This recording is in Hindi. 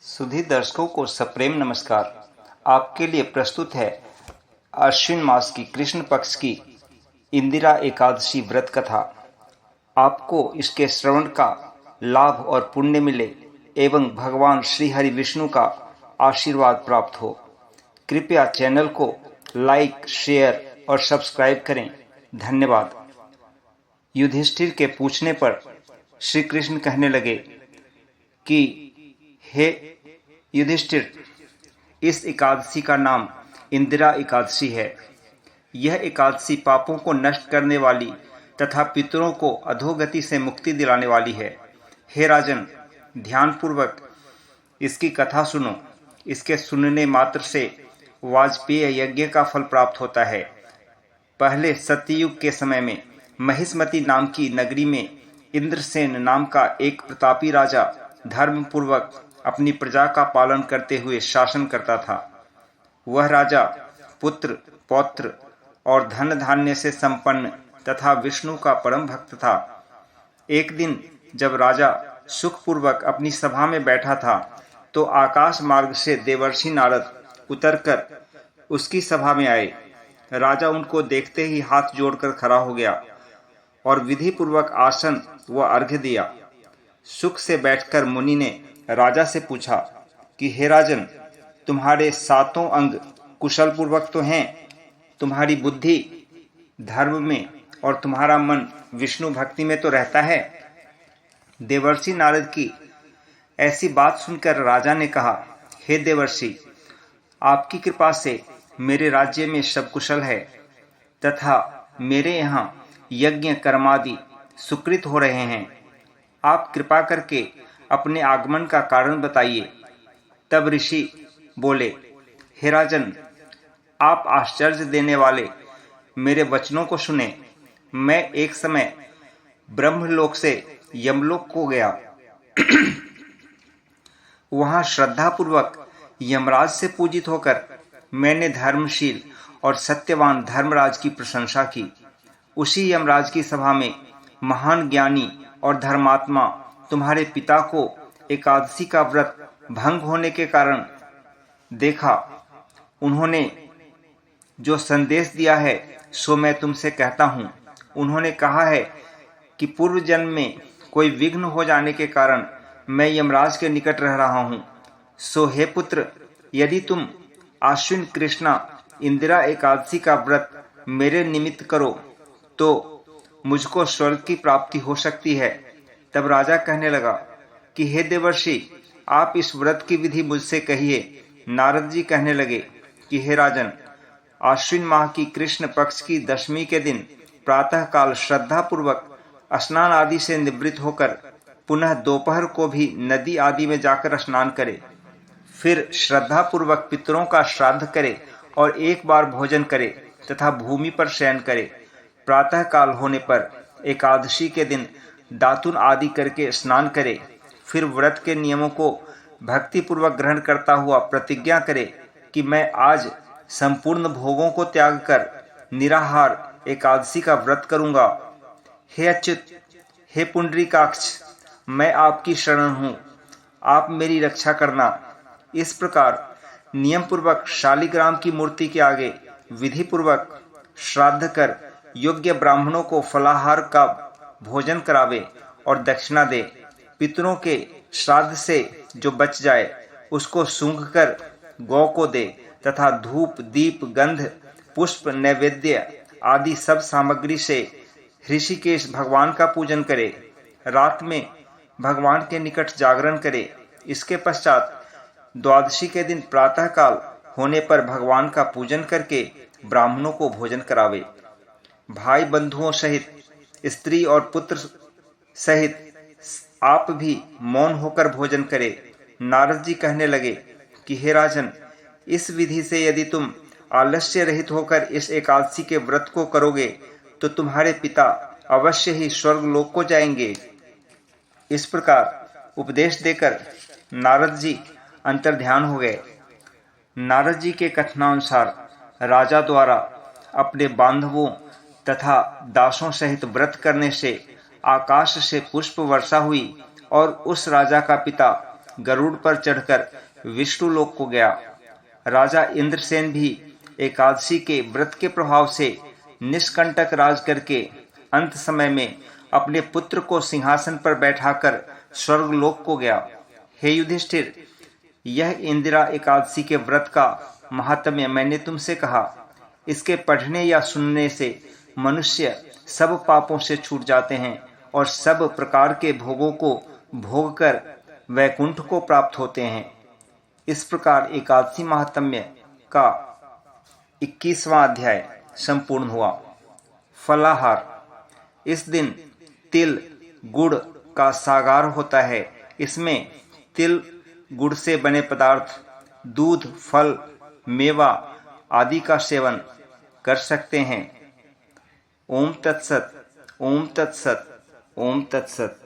सुधी दर्शकों को सप्रेम नमस्कार। आपके लिए प्रस्तुत है अश्विन मास की कृष्ण पक्ष की इंदिरा एकादशी व्रत कथा। आपको इसके श्रवण का लाभ और पुण्य मिले एवं भगवान श्री हरि विष्णु का आशीर्वाद प्राप्त हो। कृपया चैनल को लाइक, शेयर और सब्सक्राइब करें। धन्यवाद। युधिष्ठिर के पूछने पर श्री कृष्ण कहने लगे कि हे युधिष्ठिर, इस एकादशी का नाम इंदिरा एकादशी है। यह एकादशी पापों को नष्ट करने वाली तथा पितरों को अधोगति से मुक्ति दिलाने वाली है। हे राजन, ध्यानपूर्वक इसकी कथा सुनो। इसके सुनने मात्र से वाजपेय यज्ञ का फल प्राप्त होता है। पहले सत्ययुग के समय में महिष्मती नाम की नगरी में इंद्रसेन नाम का एक प्रतापी राजा धर्मपूर्वक अपनी प्रजा का पालन करते हुए शासन करता था। वह राजा पुत्र, पौत्र और धन धान्य से संपन्न तथा विष्णु का परम भक्त था। एक दिन जब राजा सुखपूर्वक अपनी सभा में बैठा था तो आकाश मार्ग से देवर्षि नारद उतरकर उसकी सभा में आए। राजा उनको देखते ही हाथ जोड़कर खड़ा हो गया और विधि पूर्वक आसन व अर्घ्य दिया। सुख से बैठकर मुनि ने राजा से पूछा कि हे राजन, तुम्हारे सातों अंग कुशल पूर्वक तो हैं? तुम्हारी बुद्धि धर्म में और तुम्हारा मन विष्णु भक्ति में तो रहता है? देवर्षि नारद की ऐसी बात सुनकर राजा ने कहा, हे देवर्षि, आपकी कृपा से मेरे राज्य में सब कुशल है तथा मेरे यहाँ यज्ञ कर्मादि सुकृत हो रहे हैं। आप कृपा करके अपने आगमन का कारण बताइए। तब ऋषि बोले, हे राजन, आप आश्चर्य देने वाले मेरे वचनों को सुने। मैं एक समय ब्रह्मलोक से यमलोक को गया। वहां श्रद्धापूर्वक यमराज से पूजित होकर मैंने धर्मशील और सत्यवान धर्मराज की प्रशंसा की। उसी यमराज की सभा में महान ज्ञानी और धर्मात्मा तुम्हारे पिता को एकादशी का व्रत भंग होने के कारण देखा। उन्होंने जो संदेश दिया है सो मैं तुमसे कहता हूँ। उन्होंने कहा है कि पूर्व जन्म में कोई विघ्न हो जाने के कारण मैं यमराज के निकट रह रहा हूँ। सो हे पुत्र, यदि तुम आश्विन कृष्णा इंदिरा एकादशी का व्रत मेरे निमित्त करो तो मुझको स्वर्ग की प्राप्ति हो सकती है। तब राजा कहने लगा कि हे देवर्षि, आप इस व्रत की विधि मुझसे कहिए। नारद जी कहने लगे कि हे राजन, आश्विन माह की कृष्ण पक्ष की दशमी के दिन प्रातः काल श्रद्धा पूर्वक स्नान आदि से निवृत्त होकर पुनः दोपहर को भी नदी आदि में जाकर स्नान करे। फिर श्रद्धा पूर्वक पितरों का श्राद्ध करे और एक बार भोजन करे तथा भूमि पर शयन करे। प्रातः काल होने पर एकादशी के दिन दातुन आदि करके स्नान करे। फिर व्रत के नियमों को भक्ति पूर्वक ग्रहण करता हुआ प्रतिज्ञा करे कि मैं आज संपूर्ण भोगों को त्याग कर निराहार एकादशी का व्रत करूंगा। हे अच्युत, हे पुंडरीकाक्ष, मैं आपकी शरण हूँ, आप मेरी रक्षा करना। इस प्रकार नियम पूर्वक शालिग्राम की मूर्ति के आगे विधि पूर्वक श्राद्ध कर योग्य ब्राह्मणों को फलाहार का भोजन करावे और दक्षिणा दे। पितरों के श्राद्ध से जो बच जाए उसको सूंघ कर गौ को दे तथा धूप, दीप, गंध, पुष्प, नैवेद्य आदि सब सामग्री से ऋषिकेश भगवान का पूजन करे। रात में भगवान के निकट जागरण करे। इसके पश्चात द्वादशी के दिन प्रातः काल होने पर भगवान का पूजन करके ब्राह्मणों को भोजन करावे। भाई बंधुओं सहित, स्त्री और पुत्र सहित आप भी मौन होकर भोजन करे। नारद जी कहने लगे कि हे राजन, इस विधि से यदि तुम आलस्य रहित होकर इस एकादशी के व्रत को करोगे तो तुम्हारे पिता अवश्य ही स्वर्ग लोक को जाएंगे। इस प्रकार उपदेश देकर नारद जी अंतर्ध्यान हो गए। नारद जी के कथनानुसार राजा द्वारा अपने बांधवों तथा दासों सहित व्रत करने से आकाश से पुष्प वर्षा हुई और उस राजा का पिता गरुड़ पर चढ़कर विष्णु लोक को गया। राजा इंद्रसेन भी एकादशी के व्रत के प्रभाव से निष्कंटक राज करके अंत समय में अपने पुत्र को सिंहासन पर बैठाकर स्वर्गलोक को गया। हे युधिष्ठिर, यह इंदिरा एकादशी के व्रत का महात्म्य मैंने तुमसे कहा। इसके पढ़ने या सुनने से मनुष्य सब पापों से छूट जाते हैं और सब प्रकार के भोगों को भोगकर वैकुंठ को प्राप्त होते हैं। इस प्रकार एकादशी महात्म्य का 21वां अध्याय संपूर्ण हुआ। फलाहार। इस दिन तिल गुड़ का सागार होता है। इसमें तिल गुड़ से बने पदार्थ, दूध, फल, मेवा आदि का सेवन कर सकते हैं। ओम तत्सत, ओम तत्सत, ओम तत्सत।